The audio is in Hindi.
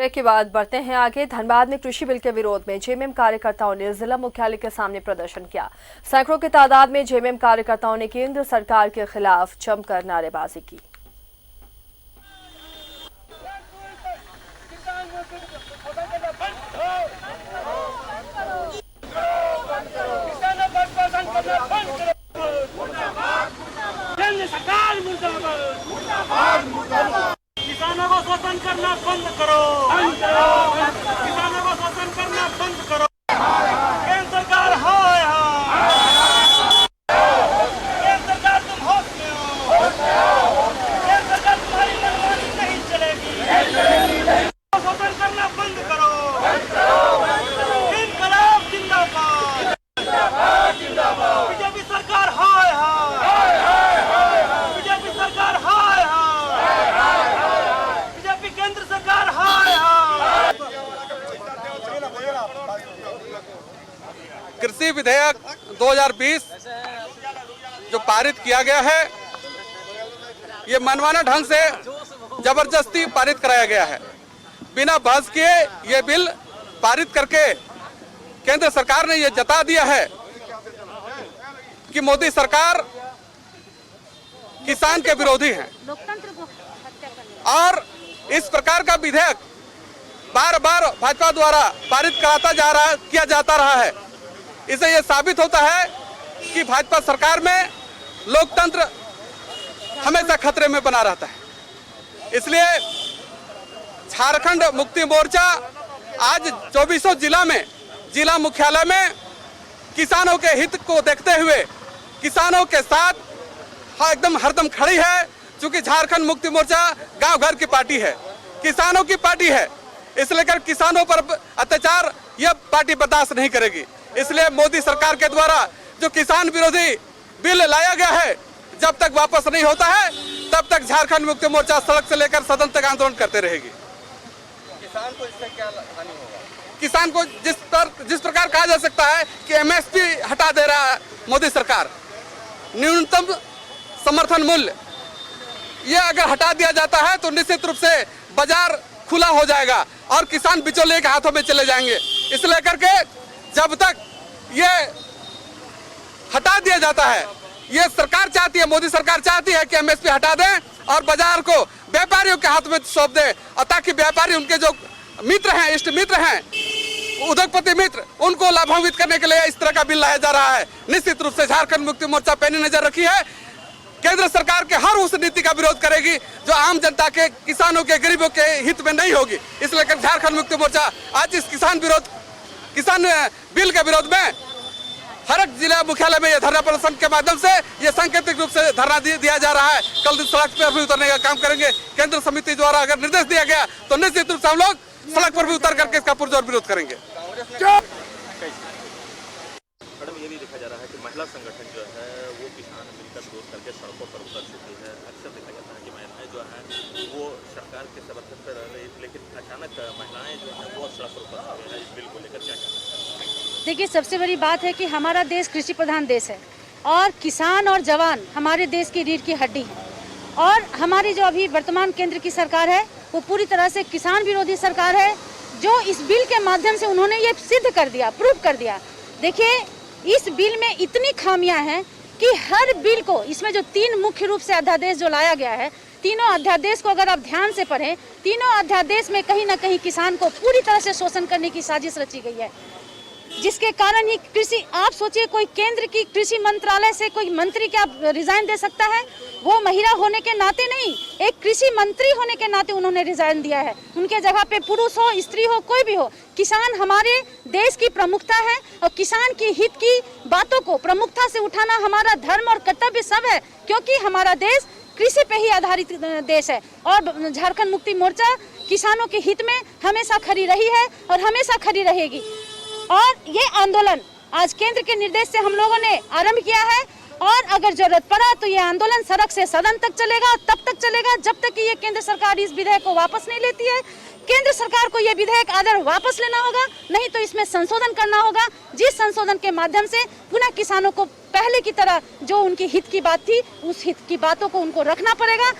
ब्रेक के बाद बढ़ते हैं आगे। धनबाद में कृषि बिल के विरोध में जेएमएम कार्यकर्ताओं ने जिला मुख्यालय के सामने प्रदर्शन किया। सैकड़ों की तादाद में जेएमएम कार्यकर्ताओं ने केंद्र सरकार के खिलाफ जमकर नारेबाजी की। किसानों को शोषण करना बंद करो। किसानों को शोषण करना बंद करो। केंद्र सरकार हो केंद्र सरकार तुम होश में हो। केंद्र सरकार तुम्हारी मनमानी नहीं चलेगी। शोषण करना बंद करो। इनकलाब जिंदाबाद। बीजेपी सरकार हो बीजेपी सरकार हो केंद्र सरकार कृषि विधेयक 2020 जो पारित किया गया है, ये मनमाना ढंग से जबरदस्ती पारित कराया गया है। बिना बहस किए ये बिल पारित करके केंद्र सरकार ने ये जता दिया है कि मोदी सरकार किसान के विरोधी है और इस प्रकार का विधेयक बार बार भाजपा द्वारा पारित किया जाता रहा है। इससे यह साबित होता है कि भाजपा सरकार में लोकतंत्र हमेशा खतरे में बना रहता है। इसलिए झारखंड मुक्ति मोर्चा आज 24 जिला में जिला मुख्यालय में किसानों के हित को देखते हुए किसानों के साथ एकदम हरदम खड़ी है। चूंकि झारखंड मुक्ति मोर्चा गांव घर की पार्टी है, किसानों की पार्टी है, इसलिए कर किसानों पर अत्याचार यह पार्टी बर्दाश्त नहीं करेगी। इसलिए मोदी सरकार के द्वारा जो किसान विरोधी बिल लाया गया है, जब तक वापस नहीं होता है तब तक झारखंड मुक्ति मोर्चा सड़क से लेकर सदन तक आंदोलन करते रहेगी। किसान को इससे क्या हानि होगा? किसान को जिस प्रकार कहा जा सकता है कि एमएसपी हटा दे रहा है मोदी सरकार, न्यूनतम समर्थन मूल्य ये अगर हटा दिया जाता है तो निश्चित रूप से बाजार खुला हो जाएगा और किसान बिचौलिए के हाथों में चले जाएंगे। इसलिए करके जब तक ये हटा दिया जाता है, ये सरकार चाहती है, मोदी सरकार चाहती है कि एमएसपी हटा दें और बाजार को व्यापारियों के हाथ में सौंप दें, और ताकि व्यापारी उनके जो मित्र हैं, इष्ट मित्र हैं, उद्योगपति मित्र, उनको लाभान्वित करने के लिए इस तरह का बिल लाया जा रहा है। निश्चित रूप से झारखंड मुक्ति मोर्चा पैनी नजर रखी है, केंद्र सरकार के हर उस नीति का विरोध करेगी जो आम जनता के, किसानों के, गरीबों के हित में नहीं होगी। इसलिए झारखंड मुक्ति मोर्चा आज इस किसान बिल के विरोध में हर एक जिला मुख्यालय में यह धरना प्रदर्शन के माध्यम से ये सांकेतिक रूप से धरना दिया जा रहा है। कल सड़क पर भी उतरने का काम करेंगे। केंद्र समिति द्वारा अगर निर्देश दिया गया तो निश्चित रूप से हम लोग सड़क पर भी उतर करके इसका पुरजोर विरोध करेंगे। मैडम, ये भी देखा जा रहा है कि महिला संगठन जो है वो किसान मिलकर विरोध करके सड़कों पर उतर चुकी है। अक्सर देखा जाता है कि महिलाएं जो है वो सरकार के समर्थन पर रह रही थी, लेकिन अचानक महिलाएं जो है वो सड़क पर उतर चुकी है। इस बिल को लेकर क्या कहना है? देखिए, सबसे बड़ी बात है कि हमारा देश कृषि प्रधान देश है और किसान और जवान हमारे देश की रीढ़ की हड्डी है। और हमारी जो अभी वर्तमान केंद्र की सरकार है वो पूरी तरह से किसान विरोधी सरकार है, जो इस बिल के माध्यम से उन्होंने ये सिद्ध कर दिया, प्रूव कर दिया। देखिए, इस बिल में इतनी खामियां हैं कि हर बिल को, इसमें जो 3 मुख्य रूप से अध्यादेश जो लाया गया है, तीनों अध्यादेश को अगर आप ध्यान से पढ़ें, तीनों अध्यादेश में कहीं ना कहीं किसान को पूरी तरह से शोषण करने की साजिश रची गई है, जिसके कारण ही कृषि, आप सोचिए कोई केंद्र की कृषि मंत्रालय से कोई मंत्री क्या रिजाइन दे सकता है? वो महिला होने के नाते नहीं, एक कृषि मंत्री होने के नाते उन्होंने रिजाइन दिया है। उनके जगह पे पुरुष हो, स्त्री हो, कोई भी हो, किसान हमारे देश की प्रमुखता है और किसान की हित की बातों को प्रमुखता से उठाना हमारा धर्म और कर्तव्य सब है, क्योंकि हमारा देश कृषि पे ही आधारित देश है। और झारखंड मुक्ति मोर्चा किसानों के हित में हमेशा खड़ी रही है और हमेशा खड़ी रहेगी। और ये आंदोलन आज केंद्र के निर्देश से हम लोगों ने आरंभ किया है, और अगर जरूरत पड़ा तो ये आंदोलन सड़क से सदन तक चलेगा, तब तक चलेगा जब तक कि ये केंद्र सरकार इस विधेयक को वापस नहीं लेती है। केंद्र सरकार को ये विधेयक आदर वापस लेना होगा, नहीं तो इसमें संशोधन करना होगा, जिस संशोधन के माध्यम से पुनः किसानों को पहले की तरह जो उनकी हित की बात थी, उस हित की बातों को उनको रखना पड़ेगा।